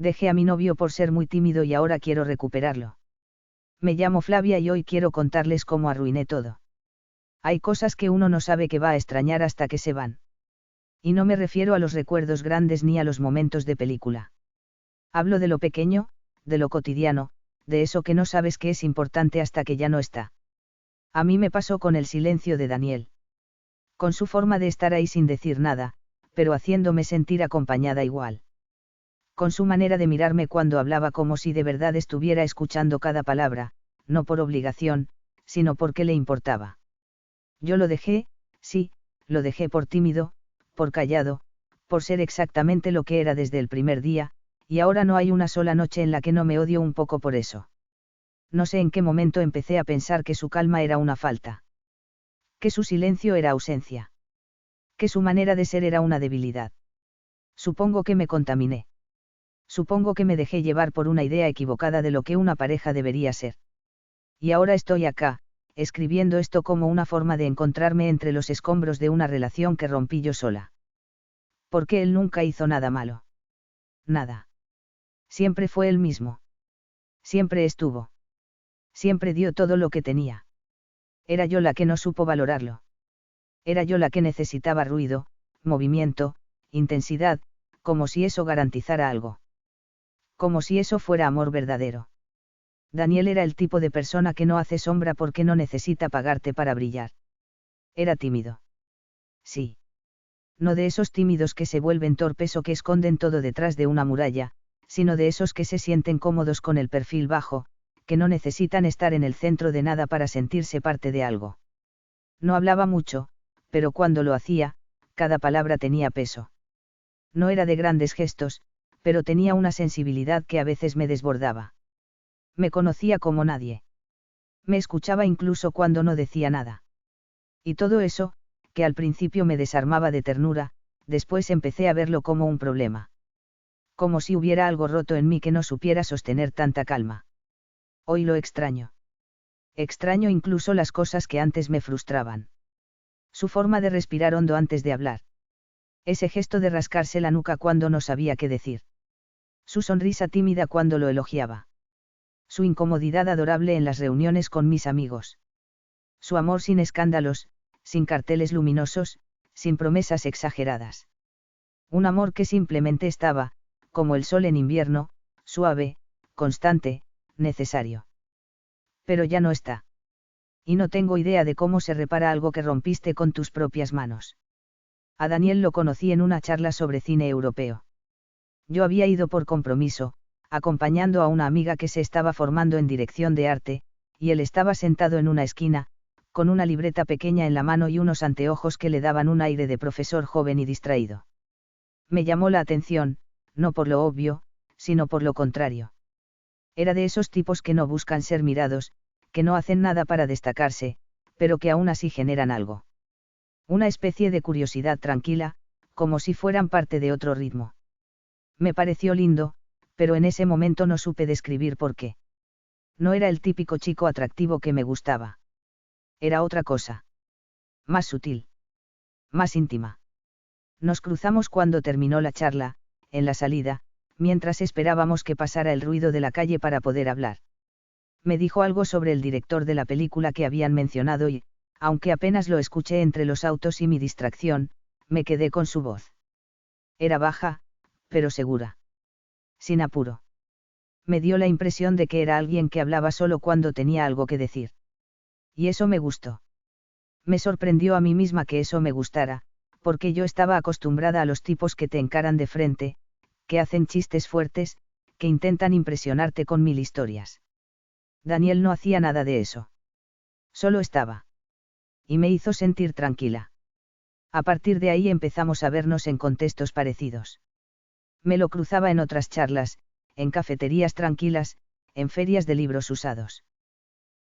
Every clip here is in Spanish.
Dejé a mi novio por ser muy tímido y ahora quiero recuperarlo. Me llamo Flavia y hoy quiero contarles cómo arruiné todo. Hay cosas que uno no sabe que va a extrañar hasta que se van. Y no me refiero a los recuerdos grandes ni a los momentos de película. Hablo de lo pequeño, de lo cotidiano, de eso que no sabes que es importante hasta que ya no está. A mí me pasó con el silencio de Daniel. Con su forma de estar ahí sin decir nada, pero haciéndome sentir acompañada igual. Con su manera de mirarme cuando hablaba como si de verdad estuviera escuchando cada palabra, no por obligación, sino porque le importaba. Yo lo dejé, sí, lo dejé por tímido, por callado, por ser exactamente lo que era desde el primer día, y ahora no hay una sola noche en la que no me odio un poco por eso. No sé en qué momento empecé a pensar que su calma era una falta. Que su silencio era ausencia. Que su manera de ser era una debilidad. Supongo que me contaminé. Supongo que me dejé llevar por una idea equivocada de lo que una pareja debería ser. Y ahora estoy acá, escribiendo esto como una forma de encontrarme entre los escombros de una relación que rompí yo sola. Porque él nunca hizo nada malo. Nada. Siempre fue él mismo. Siempre estuvo. Siempre dio todo lo que tenía. Era yo la que no supo valorarlo. Era yo la que necesitaba ruido, movimiento, intensidad, como si eso garantizara algo. Como si eso fuera amor verdadero. Daniel era el tipo de persona que no hace sombra porque no necesita pagarte para brillar. Era tímido. Sí. No de esos tímidos que se vuelven torpes o que esconden todo detrás de una muralla, sino de esos que se sienten cómodos con el perfil bajo, que no necesitan estar en el centro de nada para sentirse parte de algo. No hablaba mucho, pero cuando lo hacía, cada palabra tenía peso. No era de grandes gestos, pero tenía una sensibilidad que a veces me desbordaba. Me conocía como nadie. Me escuchaba incluso cuando no decía nada. Y todo eso, que al principio me desarmaba de ternura, después empecé a verlo como un problema. Como si hubiera algo roto en mí que no supiera sostener tanta calma. Hoy lo extraño. Extraño incluso las cosas que antes me frustraban. Su forma de respirar hondo antes de hablar. Ese gesto de rascarse la nuca cuando no sabía qué decir. Su sonrisa tímida cuando lo elogiaba. Su incomodidad adorable en las reuniones con mis amigos. Su amor sin escándalos, sin carteles luminosos, sin promesas exageradas. Un amor que simplemente estaba, como el sol en invierno, suave, constante, necesario. Pero ya no está. Y no tengo idea de cómo se repara algo que rompiste con tus propias manos. A Daniel lo conocí en una charla sobre cine europeo. Yo había ido por compromiso, acompañando a una amiga que se estaba formando en dirección de arte, y él estaba sentado en una esquina, con una libreta pequeña en la mano y unos anteojos que le daban un aire de profesor joven y distraído. Me llamó la atención, no por lo obvio, sino por lo contrario. Era de esos tipos que no buscan ser mirados, que no hacen nada para destacarse, pero que aún así generan algo. Una especie de curiosidad tranquila, como si fueran parte de otro ritmo. Me pareció lindo, pero en ese momento no supe describir por qué. No era el típico chico atractivo que me gustaba. Era otra cosa. Más sutil. Más íntima. Nos cruzamos cuando terminó la charla, en la salida, mientras esperábamos que pasara el ruido de la calle para poder hablar. Me dijo algo sobre el director de la película que habían mencionado y, aunque apenas lo escuché entre los autos y mi distracción, me quedé con su voz. Era baja, pero segura. Sin apuro. Me dio la impresión de que era alguien que hablaba solo cuando tenía algo que decir. Y eso me gustó. Me sorprendió a mí misma que eso me gustara, porque yo estaba acostumbrada a los tipos que te encaran de frente, que hacen chistes fuertes, que intentan impresionarte con 1000 historias. Daniel no hacía nada de eso. Solo estaba. Y me hizo sentir tranquila. A partir de ahí empezamos a vernos en contextos parecidos. Me lo cruzaba en otras charlas, en cafeterías tranquilas, en ferias de libros usados.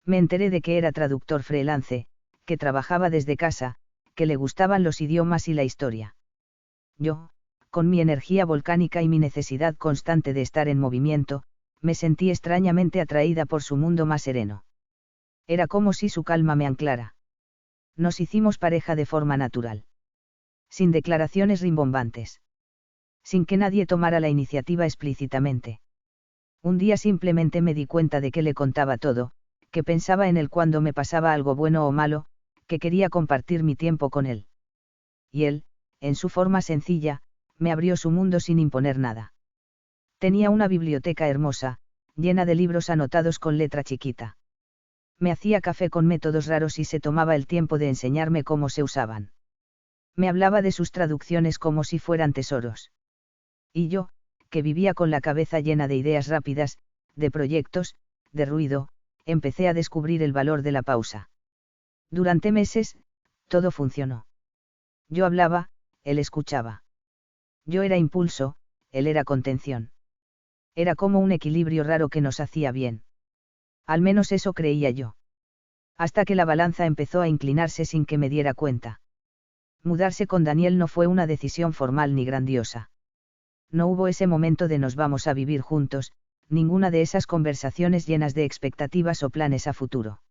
Me enteré de que era traductor freelance, que trabajaba desde casa, que le gustaban los idiomas y la historia. Yo, con mi energía volcánica y mi necesidad constante de estar en movimiento, me sentí extrañamente atraída por su mundo más sereno. Era como si su calma me anclara. Nos hicimos pareja de forma natural. Sin declaraciones rimbombantes. Sin que nadie tomara la iniciativa explícitamente. Un día simplemente me di cuenta de que le contaba todo, que pensaba en él cuando me pasaba algo bueno o malo, que quería compartir mi tiempo con él. Y él, en su forma sencilla, me abrió su mundo sin imponer nada. Tenía una biblioteca hermosa, llena de libros anotados con letra chiquita. Me hacía café con métodos raros y se tomaba el tiempo de enseñarme cómo se usaban. Me hablaba de sus traducciones como si fueran tesoros. Y yo, que vivía con la cabeza llena de ideas rápidas, de proyectos, de ruido, empecé a descubrir el valor de la pausa. Durante meses, todo funcionó. Yo hablaba, él escuchaba. Yo era impulso, él era contención. Era como un equilibrio raro que nos hacía bien. Al menos eso creía yo. Hasta que la balanza empezó a inclinarse sin que me diera cuenta. Mudarse con Daniel no fue una decisión formal ni grandiosa. No hubo ese momento de nos vamos a vivir juntos, ninguna de esas conversaciones llenas de expectativas o planes a futuro.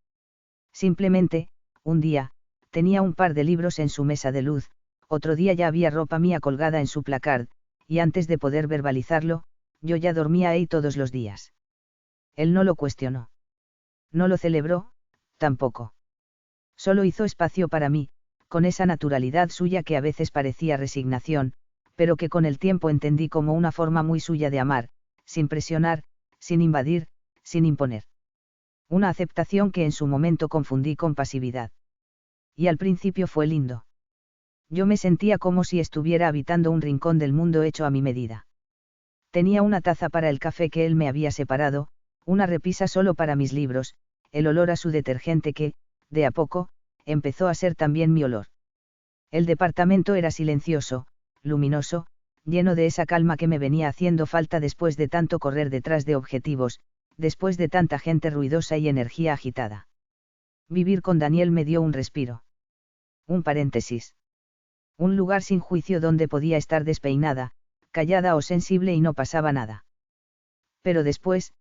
Simplemente, un día, tenía un par de libros en su mesa de luz, otro día ya había ropa mía colgada en su placard, y antes de poder verbalizarlo, yo ya dormía ahí todos los días. Él no lo cuestionó. No lo celebró, tampoco. Solo hizo espacio para mí, con esa naturalidad suya que a veces parecía resignación, pero que con el tiempo entendí como una forma muy suya de amar, sin presionar, sin invadir, sin imponer. Una aceptación que en su momento confundí con pasividad. Y al principio fue lindo. Yo me sentía como si estuviera habitando un rincón del mundo hecho a mi medida. Tenía una taza para el café que él me había separado, una repisa solo para mis libros, el olor a su detergente que, de a poco, empezó a ser también mi olor. El departamento era silencioso, luminoso, lleno de esa calma que me venía haciendo falta después de tanto correr detrás de objetivos, después de tanta gente ruidosa y energía agitada. Vivir con Daniel me dio un respiro. Un paréntesis. Un lugar sin juicio donde podía estar despeinada, callada o sensible y no pasaba nada. Pero después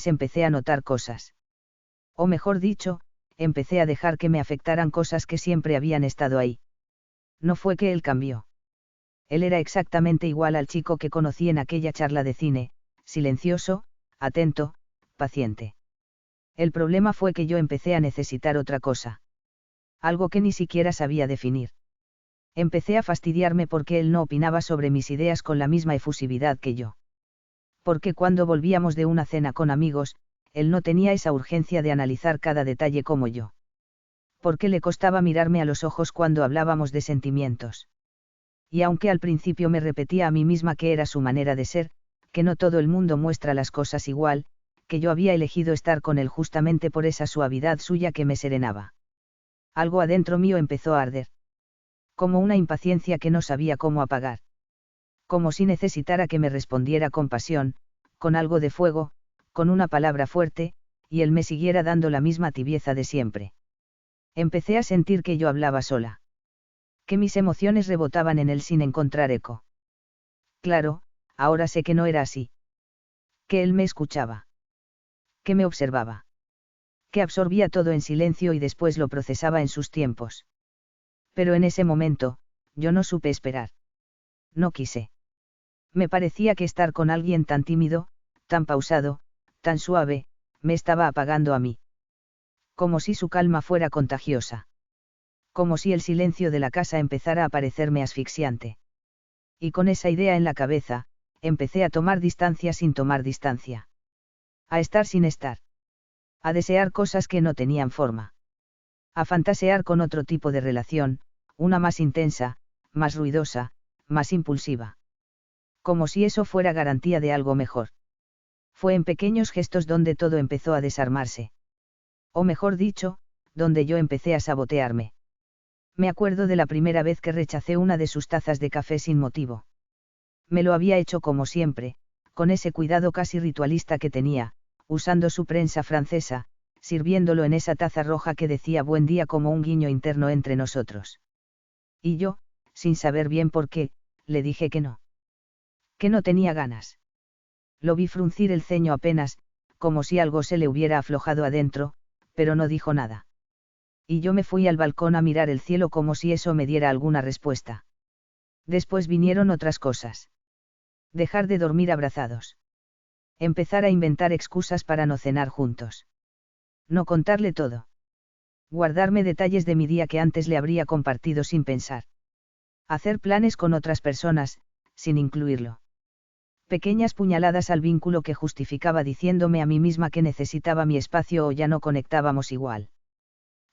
empecé a notar cosas. O mejor dicho, empecé a dejar que me afectaran cosas que siempre habían estado ahí. No fue que él cambió. Él era exactamente igual al chico que conocí en aquella charla de cine, silencioso, atento, paciente. El problema fue que yo empecé a necesitar otra cosa. Algo que ni siquiera sabía definir. Empecé a fastidiarme porque él no opinaba sobre mis ideas con la misma efusividad que yo. Porque cuando volvíamos de una cena con amigos, él no tenía esa urgencia de analizar cada detalle como yo. Porque le costaba mirarme a los ojos cuando hablábamos de sentimientos. Y aunque al principio me repetía a mí misma que era su manera de ser, que no todo el mundo muestra las cosas igual, que yo había elegido estar con él justamente por esa suavidad suya que me serenaba. Algo adentro mío empezó a arder. Como una impaciencia que no sabía cómo apagar. Como si necesitara que me respondiera con pasión, con algo de fuego, con una palabra fuerte, y él me siguiera dando la misma tibieza de siempre. Empecé a sentir que yo hablaba sola. Que mis emociones rebotaban en él sin encontrar eco. Claro, ahora sé que no era así. Que él me escuchaba. Que me observaba. Que absorbía todo en silencio y después lo procesaba en sus tiempos. Pero en ese momento, yo no supe esperar. No quise. Me parecía que estar con alguien tan tímido, tan pausado, tan suave, me estaba apagando a mí. Como si su calma fuera contagiosa. Como si el silencio de la casa empezara a parecerme asfixiante. Y con esa idea en la cabeza, empecé a tomar distancia sin tomar distancia. A estar sin estar. A desear cosas que no tenían forma. A fantasear con otro tipo de relación, una más intensa, más ruidosa, más impulsiva. Como si eso fuera garantía de algo mejor. Fue en pequeños gestos donde todo empezó a desarmarse. O mejor dicho, donde yo empecé a sabotearme. Me acuerdo de la primera vez que rechacé una de sus tazas de café sin motivo. Me lo había hecho como siempre, con ese cuidado casi ritualista que tenía, usando su prensa francesa, sirviéndolo en esa taza roja que decía buen día como un guiño interno entre nosotros. Y yo, sin saber bien por qué, le dije que no. Que no tenía ganas. Lo vi fruncir el ceño apenas, como si algo se le hubiera aflojado adentro, pero no dijo nada. Y yo me fui al balcón a mirar el cielo como si eso me diera alguna respuesta. Después vinieron otras cosas. Dejar de dormir abrazados. Empezar a inventar excusas para no cenar juntos. No contarle todo. Guardarme detalles de mi día que antes le habría compartido sin pensar. Hacer planes con otras personas, sin incluirlo. Pequeñas puñaladas al vínculo que justificaba diciéndome a mí misma que necesitaba mi espacio o ya no conectábamos igual.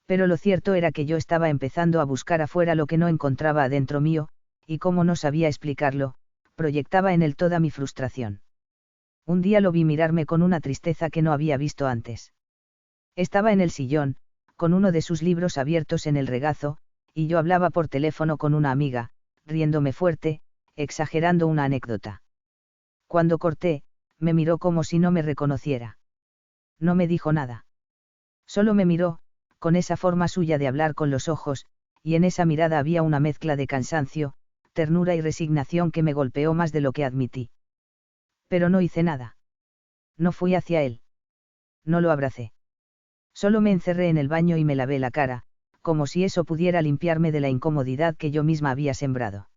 Pero lo cierto era que yo estaba empezando a buscar afuera lo que no encontraba adentro mío, y como no sabía explicarlo, proyectaba en él toda mi frustración. Un día lo vi mirarme con una tristeza que no había visto antes. Estaba en el sillón, con uno de sus libros abiertos en el regazo, y yo hablaba por teléfono con una amiga, riéndome fuerte, exagerando una anécdota. Cuando corté, me miró como si no me reconociera. No me dijo nada. Solo me miró, con esa forma suya de hablar con los ojos, y en esa mirada había una mezcla de cansancio, ternura y resignación que me golpeó más de lo que admití. Pero no hice nada. No fui hacia él. No lo abracé. Solo me encerré en el baño y me lavé la cara, como si eso pudiera limpiarme de la incomodidad que yo misma había sembrado.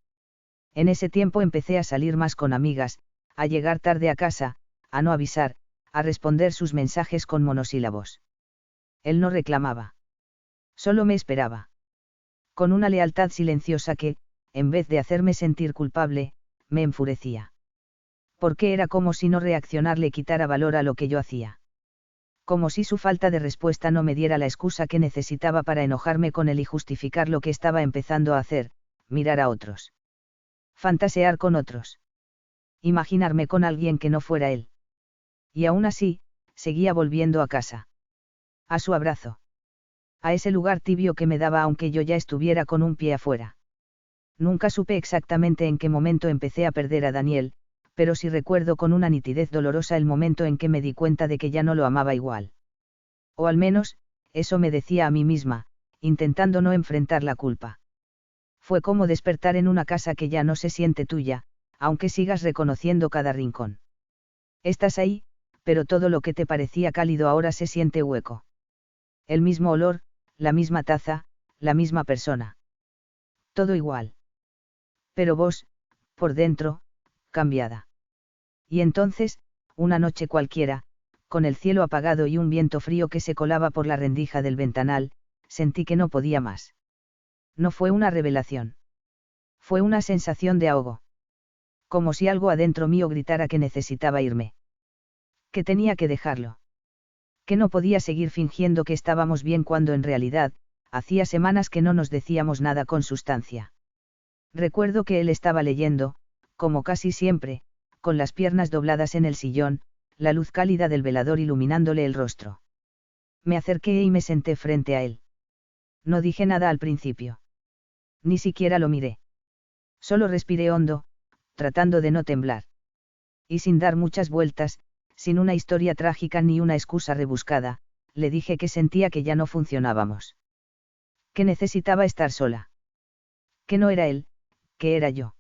En ese tiempo empecé a salir más con amigas, a llegar tarde a casa, a no avisar, a responder sus mensajes con monosílabos. Él no reclamaba. Solo me esperaba. Con una lealtad silenciosa que, en vez de hacerme sentir culpable, me enfurecía. Porque era como si no reaccionar le quitara valor a lo que yo hacía. Como si su falta de respuesta no me diera la excusa que necesitaba para enojarme con él y justificar lo que estaba empezando a hacer, mirar a otros. Fantasear con otros. Imaginarme con alguien que no fuera él. Y aún así, seguía volviendo a casa. A su abrazo. A ese lugar tibio que me daba aunque yo ya estuviera con un pie afuera. Nunca supe exactamente en qué momento empecé a perder a Daniel, pero sí recuerdo con una nitidez dolorosa el momento en que me di cuenta de que ya no lo amaba igual. O al menos, eso me decía a mí misma, intentando no enfrentar la culpa. Fue como despertar en una casa que ya no se siente tuya, aunque sigas reconociendo cada rincón. Estás ahí, pero todo lo que te parecía cálido ahora se siente hueco. El mismo olor, la misma taza, la misma persona. Todo igual. Pero vos, por dentro, cambiada. Y entonces, una noche cualquiera, con el cielo apagado y un viento frío que se colaba por la rendija del ventanal, sentí que no podía más. No fue una revelación. Fue una sensación de ahogo. Como si algo adentro mío gritara que necesitaba irme. Que tenía que dejarlo. Que no podía seguir fingiendo que estábamos bien cuando en realidad, hacía semanas que no nos decíamos nada con sustancia. Recuerdo que él estaba leyendo, como casi siempre, con las piernas dobladas en el sillón, la luz cálida del velador iluminándole el rostro. Me acerqué y me senté frente a él. No dije nada al principio. Ni siquiera lo miré. Solo respiré hondo, tratando de no temblar. Y sin dar muchas vueltas, sin una historia trágica ni una excusa rebuscada, le dije que sentía que ya no funcionábamos. Que necesitaba estar sola. Que no era él, que era yo.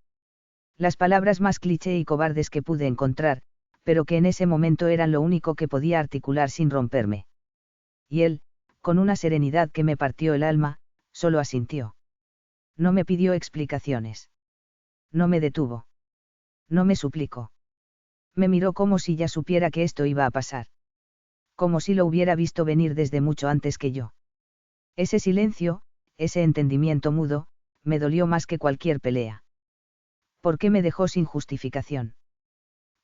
Las palabras más cliché y cobardes que pude encontrar, pero que en ese momento eran lo único que podía articular sin romperme. Y él, con una serenidad que me partió el alma, solo asintió. No me pidió explicaciones. No me detuvo. No me suplicó. Me miró como si ya supiera que esto iba a pasar. Como si lo hubiera visto venir desde mucho antes que yo. Ese silencio, ese entendimiento mudo, me dolió más que cualquier pelea. ¿Por qué me dejó sin justificación?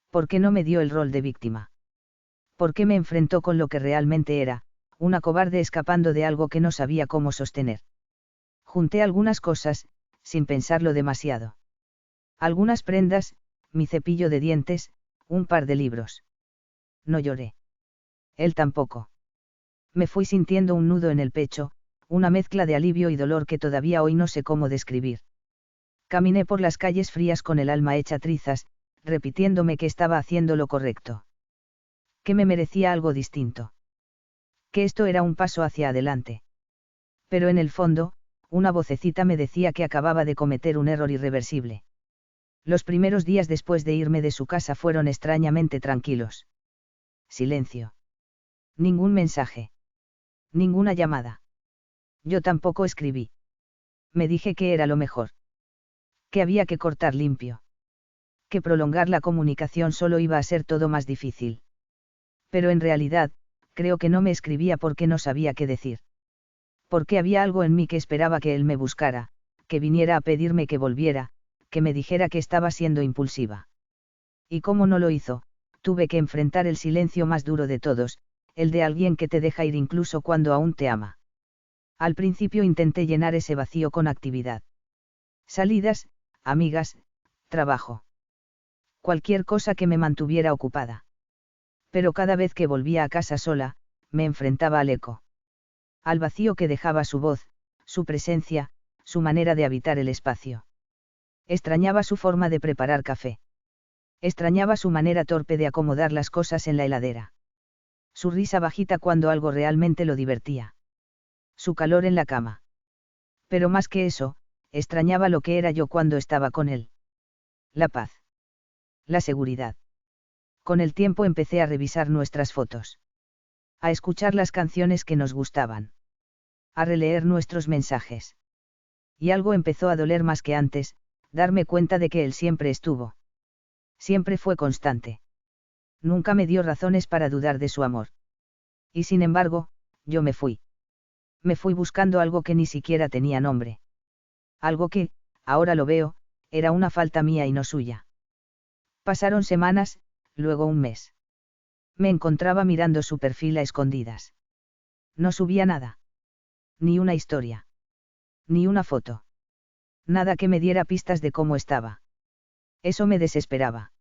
¿Por qué no me dio el rol de víctima? ¿Por qué me enfrentó con lo que realmente era, una cobarde escapando de algo que no sabía cómo sostener? Junté algunas cosas, sin pensarlo demasiado. Algunas prendas, mi cepillo de dientes, un par de libros. No lloré. Él tampoco. Me fui sintiendo un nudo en el pecho, una mezcla de alivio y dolor que todavía hoy no sé cómo describir. Caminé por las calles frías con el alma hecha trizas, repitiéndome que estaba haciendo lo correcto. Que me merecía algo distinto. Que esto era un paso hacia adelante. Pero en el fondo, una vocecita me decía que acababa de cometer un error irreversible. Los primeros días después de irme de su casa fueron extrañamente tranquilos. Silencio. Ningún mensaje. Ninguna llamada. Yo tampoco escribí. Me dije que era lo mejor. Que había que cortar limpio. Que prolongar la comunicación solo iba a ser todo más difícil. Pero en realidad, creo que no me escribía porque no sabía qué decir. Porque había algo en mí que esperaba que él me buscara, que viniera a pedirme que volviera, que me dijera que estaba siendo impulsiva. Y como no lo hizo, tuve que enfrentar el silencio más duro de todos, el de alguien que te deja ir incluso cuando aún te ama. Al principio intenté llenar ese vacío con actividad. Salidas, amigas, trabajo. Cualquier cosa que me mantuviera ocupada. Pero cada vez que volvía a casa sola, me enfrentaba al eco. Al vacío que dejaba su voz, su presencia, su manera de habitar el espacio. Extrañaba su forma de preparar café. Extrañaba su manera torpe de acomodar las cosas en la heladera. Su risa bajita cuando algo realmente lo divertía. Su calor en la cama. Pero más que eso, extrañaba lo que era yo cuando estaba con él. La paz. La seguridad. Con el tiempo empecé a revisar nuestras fotos. A escuchar las canciones que nos gustaban. A releer nuestros mensajes. Y algo empezó a doler más que antes, darme cuenta de que él siempre estuvo. Siempre fue constante. Nunca me dio razones para dudar de su amor. Y sin embargo, yo me fui. Me fui buscando algo que ni siquiera tenía nombre. Algo que, ahora lo veo, era una falta mía y no suya. Pasaron semanas, luego un mes. Me encontraba mirando su perfil a escondidas. No subía nada. Ni una historia. Ni una foto. Nada que me diera pistas de cómo estaba. Eso me desesperaba.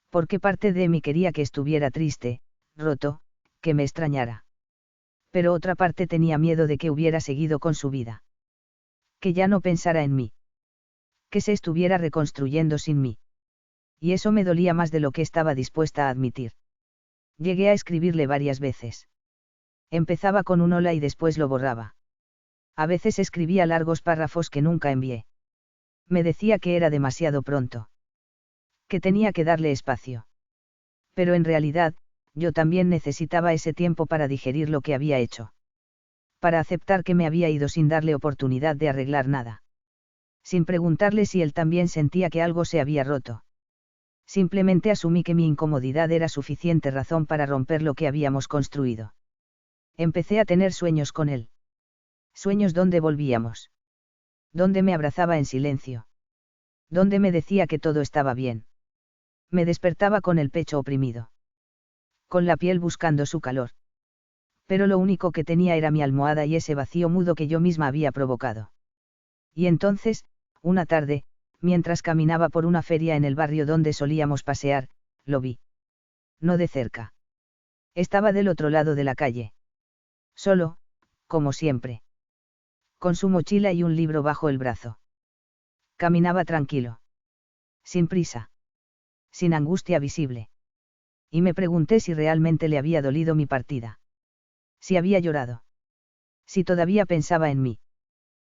Porque parte de mí quería que estuviera triste, roto, que me extrañara. Pero otra parte tenía miedo de que hubiera seguido con su vida. Que ya no pensara en mí. Que se estuviera reconstruyendo sin mí. Y eso me dolía más de lo que estaba dispuesta a admitir. Llegué a escribirle varias veces. Empezaba con un hola y después lo borraba. A veces escribía largos párrafos que nunca envié. Me decía que era demasiado pronto. Que tenía que darle espacio. Pero en realidad, yo también necesitaba ese tiempo para digerir lo que había hecho. Para aceptar que me había ido sin darle oportunidad de arreglar nada. Sin preguntarle si él también sentía que algo se había roto. Simplemente asumí que mi incomodidad era suficiente razón para romper lo que habíamos construido. Empecé a tener sueños con él. Sueños donde volvíamos. Donde me abrazaba en silencio. Donde me decía que todo estaba bien. Me despertaba con el pecho oprimido. Con la piel buscando su calor. Pero lo único que tenía era mi almohada y ese vacío mudo que yo misma había provocado. Y entonces, una tarde, mientras caminaba por una feria en el barrio donde solíamos pasear, lo vi. No de cerca. Estaba del otro lado de la calle. Solo, como siempre. Con su mochila y un libro bajo el brazo. Caminaba tranquilo. Sin prisa. Sin angustia visible. Y me pregunté si realmente le había dolido mi partida. Si había llorado. Si todavía pensaba en mí.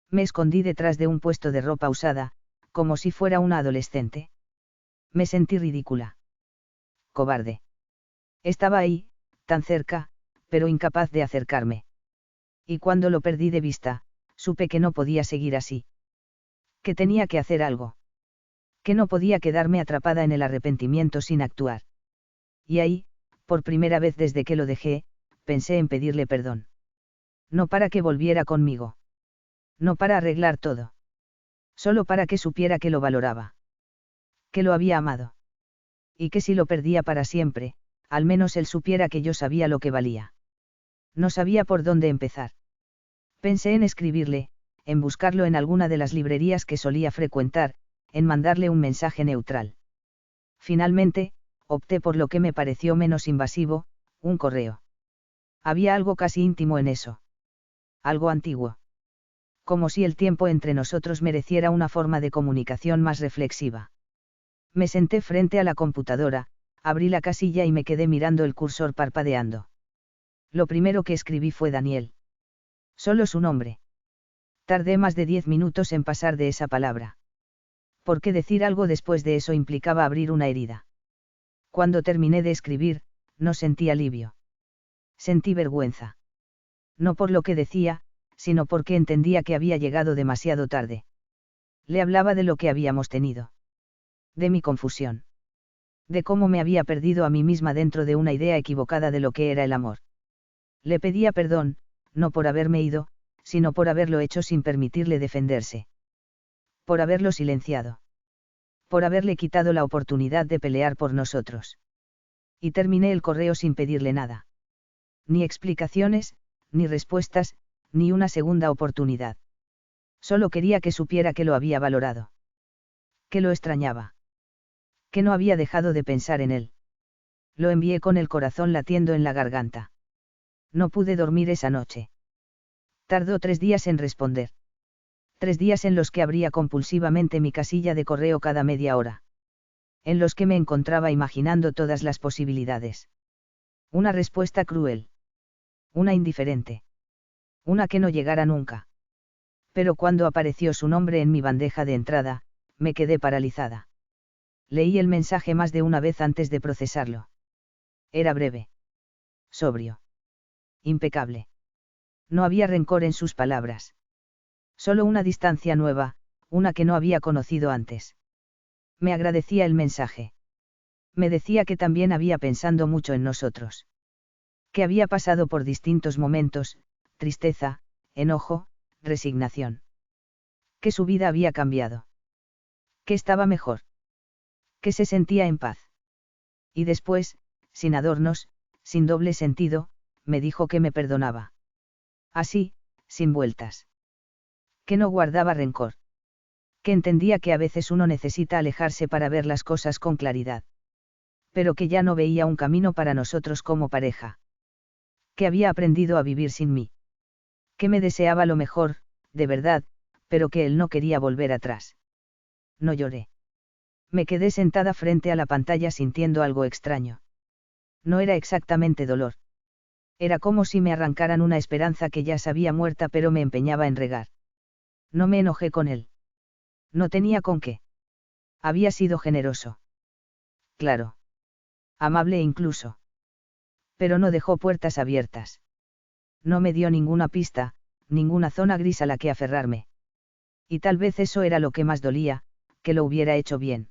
Me escondí detrás de un puesto de ropa usada, como si fuera una adolescente. Me sentí ridícula. Cobarde. Estaba ahí, tan cerca, pero incapaz de acercarme. Y cuando lo perdí de vista, supe que no podía seguir así. Que tenía que hacer algo. Que no podía quedarme atrapada en el arrepentimiento sin actuar. Y ahí, por primera vez desde que lo dejé, pensé en pedirle perdón. No para que volviera conmigo. No para arreglar todo. Solo para que supiera que lo valoraba. Que lo había amado. Y que si lo perdía para siempre, al menos él supiera que yo sabía lo que valía. No sabía por dónde empezar. Pensé en escribirle, en buscarlo en alguna de las librerías que solía frecuentar, en mandarle un mensaje neutral. Finalmente, opté por lo que me pareció menos invasivo, un correo. Había algo casi íntimo en eso. Algo antiguo. Como si el tiempo entre nosotros mereciera una forma de comunicación más reflexiva. Me senté frente a la computadora, abrí la casilla y me quedé mirando el cursor parpadeando. Lo primero que escribí fue Daniel. Solo su nombre. Tardé más de 10 minutos en pasar de esa palabra. Porque decir algo después de eso implicaba abrir una herida. Cuando terminé de escribir, no sentí alivio. Sentí vergüenza. No por lo que decía, sino porque entendía que había llegado demasiado tarde. Le hablaba de lo que habíamos tenido. De mi confusión. De cómo me había perdido a mí misma dentro de una idea equivocada de lo que era el amor. Le pedía perdón, no por haberme ido, sino por haberlo hecho sin permitirle defenderse. Por haberlo silenciado. Por haberle quitado la oportunidad de pelear por nosotros. Y terminé el correo sin pedirle nada. Ni explicaciones, ni respuestas, ni una segunda oportunidad. Solo quería que supiera que lo había valorado. Que lo extrañaba. Que no había dejado de pensar en él. Lo envié con el corazón latiendo en la garganta. No pude dormir esa noche. Tardó 3 días en responder. 3 días en los que abría compulsivamente mi casilla de correo cada media hora. En los que me encontraba imaginando todas las posibilidades. Una respuesta cruel. Una indiferente. Una que no llegara nunca. Pero cuando apareció su nombre en mi bandeja de entrada, me quedé paralizada. Leí el mensaje más de una vez antes de procesarlo. Era breve. Sobrio. Impecable. No había rencor en sus palabras. Solo una distancia nueva, una que no había conocido antes. Me agradecía el mensaje. Me decía que también había pensado mucho en nosotros. Que había pasado por distintos momentos, tristeza, enojo, resignación. Que su vida había cambiado. Que estaba mejor. Que se sentía en paz. Y después, sin adornos, sin doble sentido, me dijo que me perdonaba. Así, sin vueltas. Que no guardaba rencor. Que entendía que a veces uno necesita alejarse para ver las cosas con claridad. Pero que ya no veía un camino para nosotros como pareja. Que había aprendido a vivir sin mí. Que me deseaba lo mejor, de verdad, pero que él no quería volver atrás. No lloré. Me quedé sentada frente a la pantalla sintiendo algo extraño. No era exactamente dolor. Era como si me arrancaran una esperanza que ya sabía muerta pero me empeñaba en regar. No me enojé con él. No tenía con qué. Había sido generoso. Claro. Amable incluso. Pero no dejó puertas abiertas. No me dio ninguna pista, ninguna zona gris a la que aferrarme. Y tal vez eso era lo que más dolía, que lo hubiera hecho bien.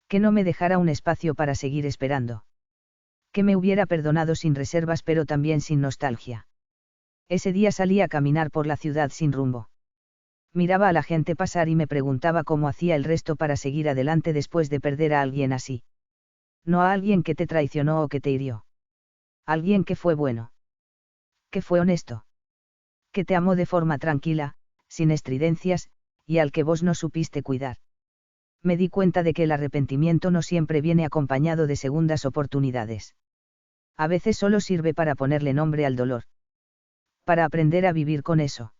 Que no me dejara un espacio para seguir esperando. Que me hubiera perdonado sin reservas pero también sin nostalgia. Ese día salí a caminar por la ciudad sin rumbo. Miraba a la gente pasar y me preguntaba cómo hacía el resto para seguir adelante después de perder a alguien así. No a alguien que te traicionó o que te hirió. Alguien que fue bueno. Que fue honesto. Que te amó de forma tranquila, sin estridencias, y al que vos no supiste cuidar. Me di cuenta de que el arrepentimiento no siempre viene acompañado de segundas oportunidades. A veces solo sirve para ponerle nombre al dolor. Para aprender a vivir con eso.